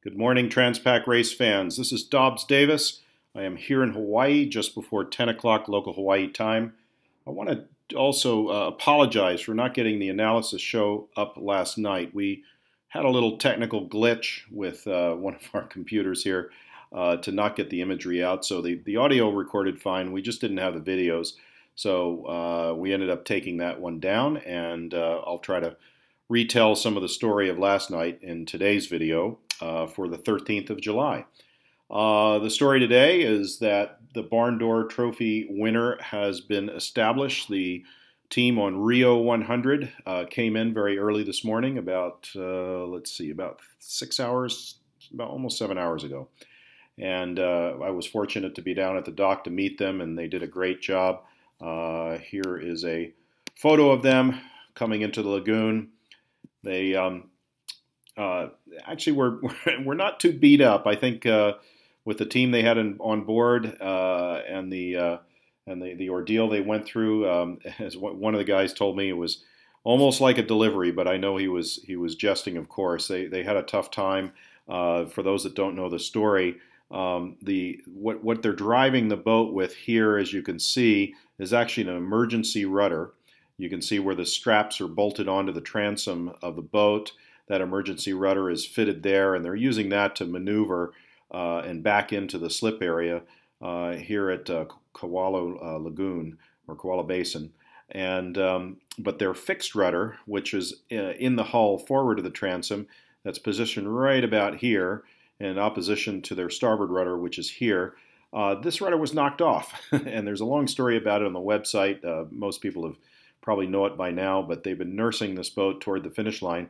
Good morning, Transpac race fans. This is Dobbs Davis. I am here in Hawaii just before 10 o'clock local Hawaii time. I want to also apologize for not getting the analysis show up last night. We had a little technical glitch with one of our computers here to not get the imagery out. So the audio recorded fine. We just didn't have the videos. So we ended up taking that one down, and I'll try to retell some of the story of last night in today's video for the 13th of July. The story today is that the Barn Door Trophy winner has been established. The team on Rio 100 came in very early this morning, about 6 hours, almost 7 hours ago. And I was fortunate to be down at the dock to meet them, and they did a great job. Here is a photo of them coming into the lagoon. They actually we're not too beat up. I think with the team they had on board and the ordeal they went through, as one of the guys told me, it was almost like a delivery. But I know he was jesting, of course. They had a tough time. For those that don't know the story, what they're driving the boat with here, as you can see, is actually an emergency rudder. You can see where the straps are bolted onto the transom of the boat. That emergency rudder is fitted there, and they're using that to maneuver and back into the slip area here at Koala Lagoon or Koala Basin. And but their fixed rudder, which is in the hull forward of the transom, that's positioned right about here in opposition to their starboard rudder, which is here. This rudder was knocked off, and there's a long story about it on the website. Most people have probably know it by now, but they've been nursing this boat toward the finish line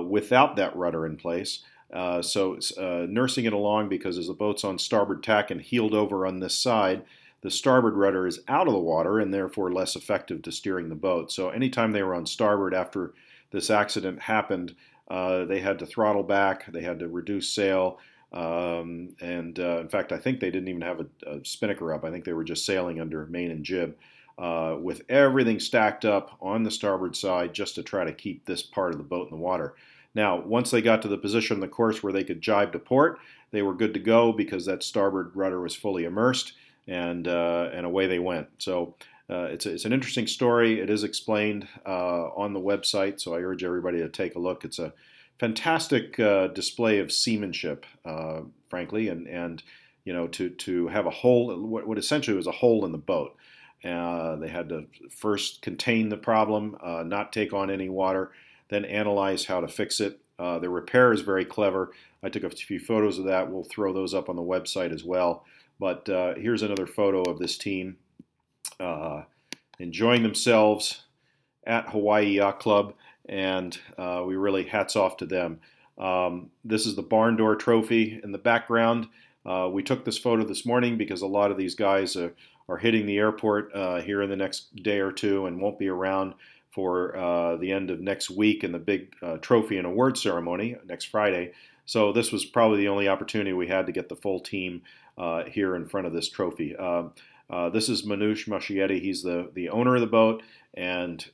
without that rudder in place. So nursing it along, because as the boat's on starboard tack and heeled over on this side, the starboard rudder is out of the water and therefore less effective to steering the boat. So anytime they were on starboard after this accident happened, they had to throttle back, they had to reduce sail, and in fact, I think they didn't even have a spinnaker up. I think they were just sailing under main and jib. With everything stacked up on the starboard side just to try to keep this part of the boat in the water. Now, once they got to the position on the course where they could jibe to port, they were good to go because that starboard rudder was fully immersed, and away they went. So it's an interesting story. It is explained on the website, so I urge everybody to take a look. It's a fantastic display of seamanship, frankly, and you know, to have a hole, what essentially was a hole in the boat. They had to first contain the problem, not take on any water, then analyze how to fix it. The repair is very clever. I took a few photos of that. We'll throw those up on the website as well. But here's another photo of this team enjoying themselves at Hawaii Yacht Club, and we really hats off to them. This is the Barn Door Trophy in the background. We took this photo this morning because a lot of these guys are hitting the airport here in the next day or two and won't be around for the end of next week and the big trophy and award ceremony next Friday. So this was probably the only opportunity we had to get the full team here in front of this trophy. This is Manoush Mashietti. He's the owner of the boat, and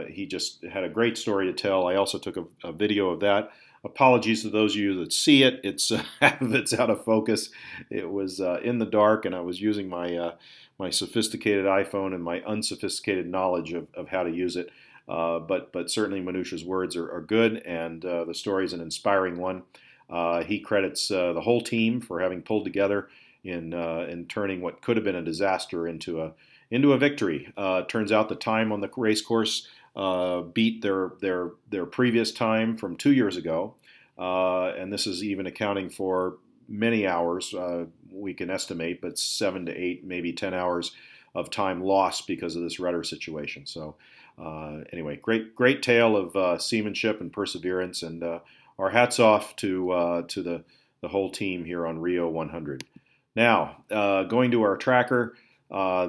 he just had a great story to tell. I also took a video of that. Apologies to those of you that see it. It's it's out of focus. It was in the dark, and I was using my my sophisticated iPhone and my unsophisticated knowledge of how to use it. But certainly Manoush's words are good, and the story is an inspiring one. He credits the whole team for having pulled together in turning what could have been a disaster into a victory. Turns out the time on the race course beat their previous time from 2 years ago, and this is even accounting for many hours we can estimate, but 7 to 8, maybe 10 hours of time lost because of this rudder situation. So anyway, great tale of seamanship and perseverance, and our hats off to the whole team here on Rio 100. Now, going to our tracker,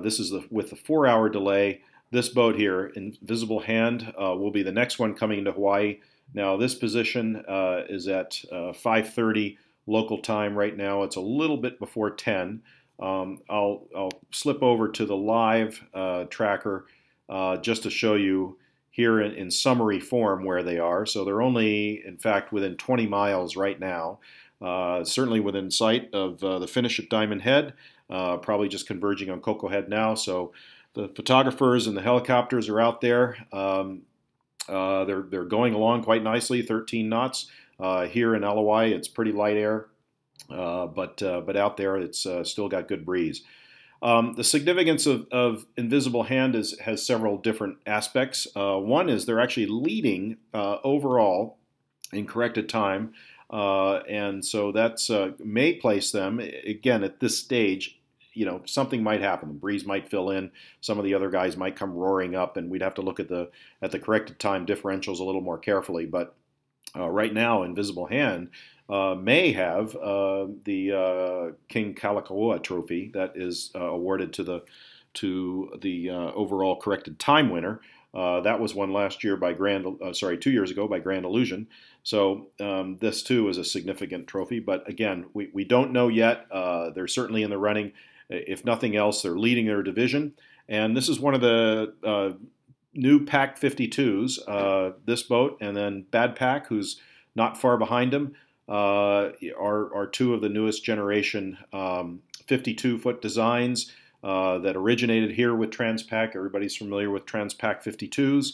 this is with the 4-hour delay. This boat here, Invisible Hand, will be the next one coming into Hawaii. Now, this position is at 5:30 local time right now. It's a little bit before 10. I'll slip over to the live tracker just to show you here in summary form where they are. So they're only, in fact, within 20 miles right now. certainly within sight of the finish at Diamond Head, probably just converging on Coco Head now. So the photographers and the helicopters are out there. They're going along quite nicely, 13 knots. Here in LOI, it's pretty light air, but out there it's still got good breeze. The significance of Invisible Hand has several different aspects. One is they're actually leading overall in corrected time, and so that's may place them again at this stage. Something might happen. The breeze might fill in. Some of the other guys might come roaring up, and we'd have to look at the corrected time differentials a little more carefully. But right now, Invisible Hand may have the King Kalakaua Trophy that is awarded to the overall corrected time winner. That was won last year by 2 years ago by Grand Illusion. So this too is a significant trophy. But again, we don't know yet. They're certainly in the running. If nothing else, they're leading their division. And this is one of the new Pac 52s, this boat, and then Bad Pac, who's not far behind him, are two of the newest generation 52-foot designs that originated here with Transpac. Everybody's familiar with Transpac 52s.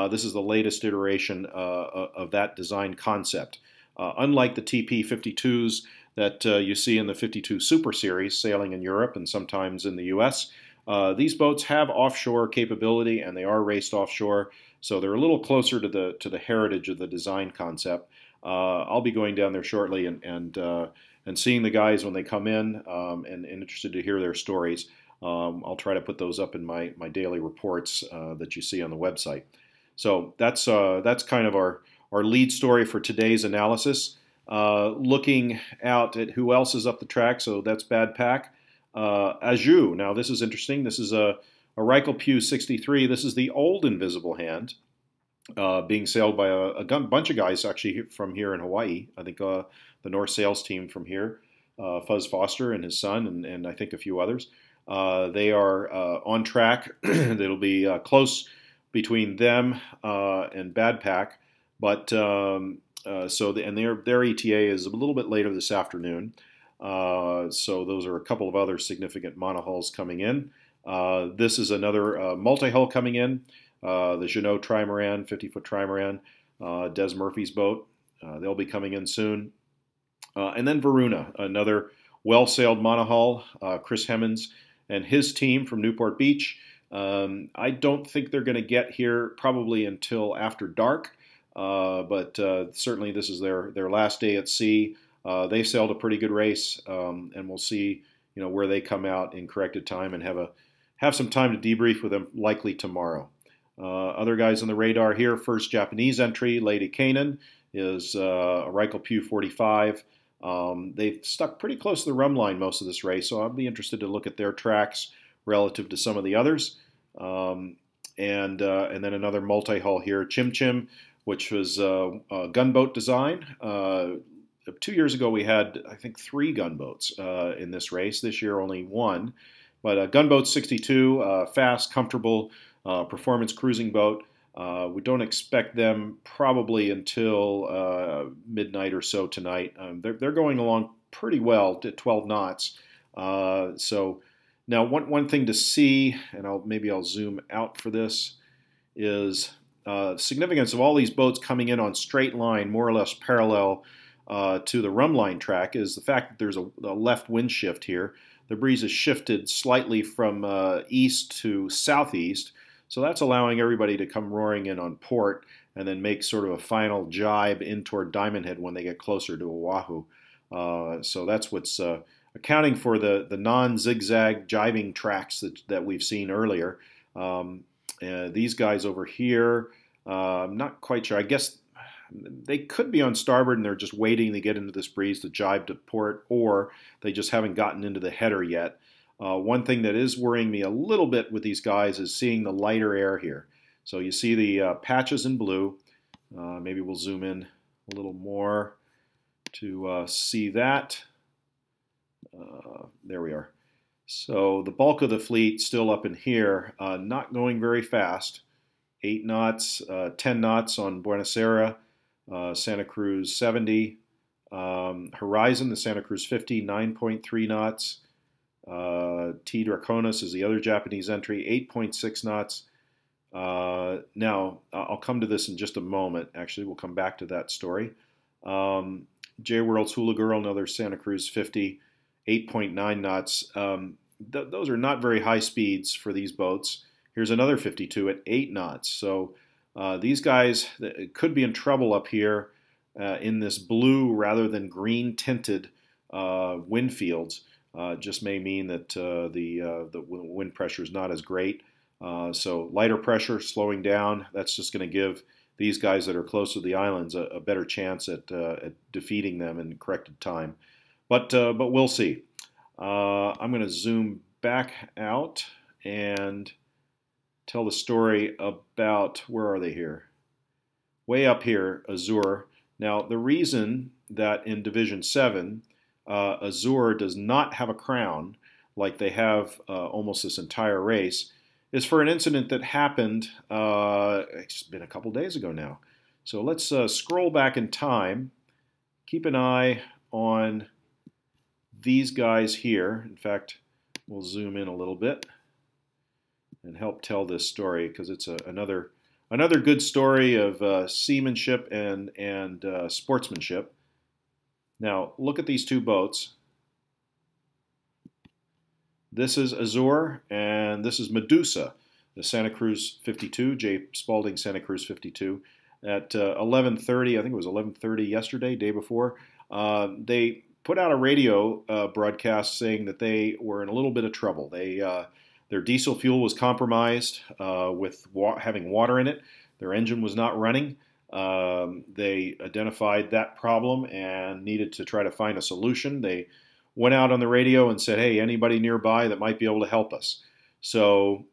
This is the latest iteration of that design concept. Unlike the TP 52s that you see in the 52 Super Series sailing in Europe and sometimes in the U.S., these boats have offshore capability and they are raced offshore, so they're a little closer to the heritage of the design concept. I'll be going down there shortly and seeing the guys when they come in and interested to hear their stories. I'll try to put those up in my daily reports that you see on the website. So that's kind of our lead story for today's analysis. Looking out at who else is up the track, so that's Bad Pac. Ajou, now this is interesting. This is a Reichel Pugh 63. This is the old Invisible Hand, being sailed by a bunch of guys actually from here in Hawaii. I think the North Sails team from here, Fuzz Foster and his son, and I think a few others. They are on track. It'll be close between them and Bad Pac, but their ETA is a little bit later this afternoon. So those are a couple of other significant monohulls coming in. This is another multi-hull coming in. The Jeannot Trimaran, 50-foot Trimaran, Des Murphy's boat. They'll be coming in soon. And then Varuna, another well-sailed monohull, Chris Hemmons and his team from Newport Beach. I don't think they're going to get here probably until after dark, but certainly this is their last day at sea. They sailed a pretty good race, and we'll see where they come out in corrected time and have some time to debrief with them likely tomorrow. Other guys on the radar here, first Japanese entry, Lady Canaan, is a Reichel Pugh 45. They've stuck pretty close to the rum line most of this race, so I'll be interested to look at their tracks relative to some of the others. And then another multi-hull here, Chim Chim, which was a gunboat design. 2 years ago we had, I think, 3 gunboats in this race. This year only 1. But Gunboat 62, fast, comfortable, performance cruising boat. We don't expect them probably until midnight or so tonight. They're going along pretty well at 12 knots. So now one thing to see, and maybe I'll zoom out for this, is significance of all these boats coming in on straight line, more or less parallel to the rum line track, is the fact that there's a left wind shift here. The breeze has shifted slightly from east to southeast, so that's allowing everybody to come roaring in on port and then make sort of a final jibe in toward Diamond Head when they get closer to Oahu. So that's what's accounting for the non-zigzag jibing tracks that we've seen earlier. These guys over here, I'm not quite sure. I guess they could be on starboard and they're just waiting to get into this breeze to jibe to port, or they just haven't gotten into the header yet. One thing that is worrying me a little bit with these guys is seeing the lighter air here. So you see the patches in blue. Maybe we'll zoom in a little more to see that. There we are. So the bulk of the fleet still up in here, not going very fast. 8 knots, 10 knots on Buenos Aires, Santa Cruz 70, Horizon, the Santa Cruz 50, 9.3 knots. T. Draconis is the other Japanese entry, 8.6 knots. Now, I'll come to this in just a moment. Actually, we'll come back to that story. J. World's Hula Girl, another Santa Cruz 50, 8.9 knots. Those are not very high speeds for these boats. Here's another 52 at 8 knots. So these guys could be in trouble up here in this blue rather than green tinted wind fields. Just may mean that the wind pressure is not as great. So lighter pressure, slowing down, that's just going to give these guys that are close to the islands a better chance at defeating them in corrected time. But we'll see. I'm going to zoom back out and tell the story about, where are they here? Way up here, Azure. Now, the reason that in Division 7, Azure does not have a crown like they have almost this entire race is for an incident that happened, it's been a couple days ago now. So let's scroll back in time. Keep an eye on these guys here. In fact, we'll zoom in a little bit and help tell this story because it's another good story of seamanship and sportsmanship. Now, look at these two boats. This is Azure, and this is Medusa, the Santa Cruz 52, J. Spalding Santa Cruz 52. At 11:30, I think it was 11:30 yesterday, day before, they put out a radio broadcast saying that they were in a little bit of trouble. Their diesel fuel was compromised with having water in it. Their engine was not running. They identified that problem and needed to try to find a solution. They went out on the radio and said, hey, anybody nearby that might be able to help us. So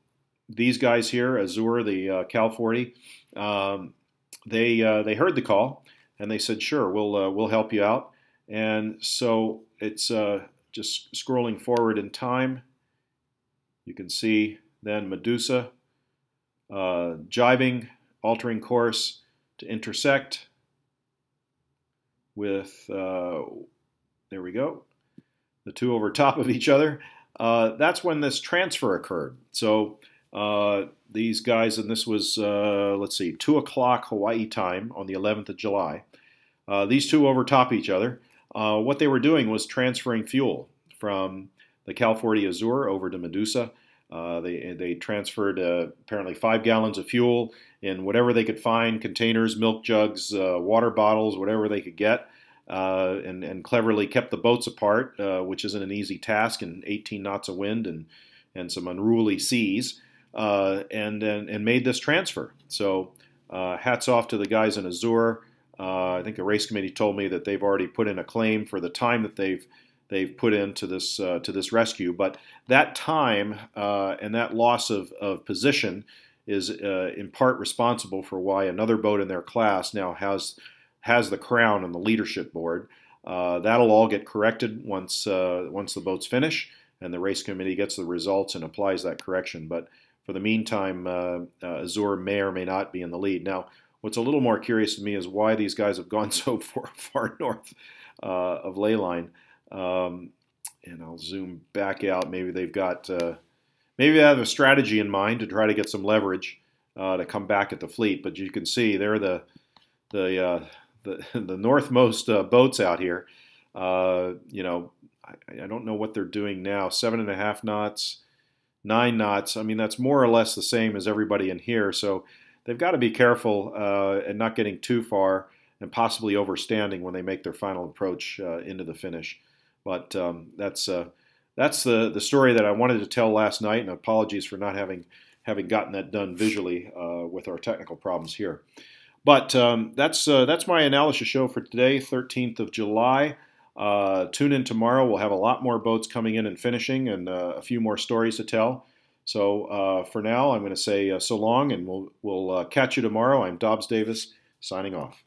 these guys here, Azure, the Cal 40, they heard the call and they said, sure, we'll help you out. And so it's just scrolling forward in time. You can see then Medusa jibing, altering course to intersect with, there we go, the two over top of each other. That's when this transfer occurred. So these guys, and this was, let's see, 2 o'clock Hawaii time on the 11th of July. These two overtop each other. What they were doing was transferring fuel from the Cal 40 Azure over to Medusa. They transferred apparently 5 gallons of fuel in whatever they could find, containers, milk jugs, water bottles, whatever they could get, and cleverly kept the boats apart, which isn't an easy task in 18 knots of wind and some unruly seas, and made this transfer. So hats off to the guys in Azure. I think the race committee told me that they've already put in a claim for the time that they've put into this rescue. But that time and that loss of position is in part responsible for why another boat in their class now has the crown on the leadership board. That'll all get corrected once the boats finish and the race committee gets the results and applies that correction. But for the meantime, Azure may or may not be in the lead. Now, what's a little more curious to me is why these guys have gone so far north of ley line. And I'll zoom back out. Maybe they've got, maybe they have a strategy in mind to try to get some leverage to come back at the fleet. But you can see they're the northmost boats out here. You know, I don't know what they're doing now. 7.5 knots, 9 knots. I mean, that's more or less the same as everybody in here. So they've got to be careful and not getting too far and possibly overstanding when they make their final approach into the finish. But that's the story that I wanted to tell last night, and apologies for not having gotten that done visually with our technical problems here. But that's my analysis show for today, 13th of July. Tune in tomorrow. We'll have a lot more boats coming in and finishing, and a few more stories to tell. So for now, I'm going to say so long, and we'll catch you tomorrow. I'm Dobbs Davis, signing off.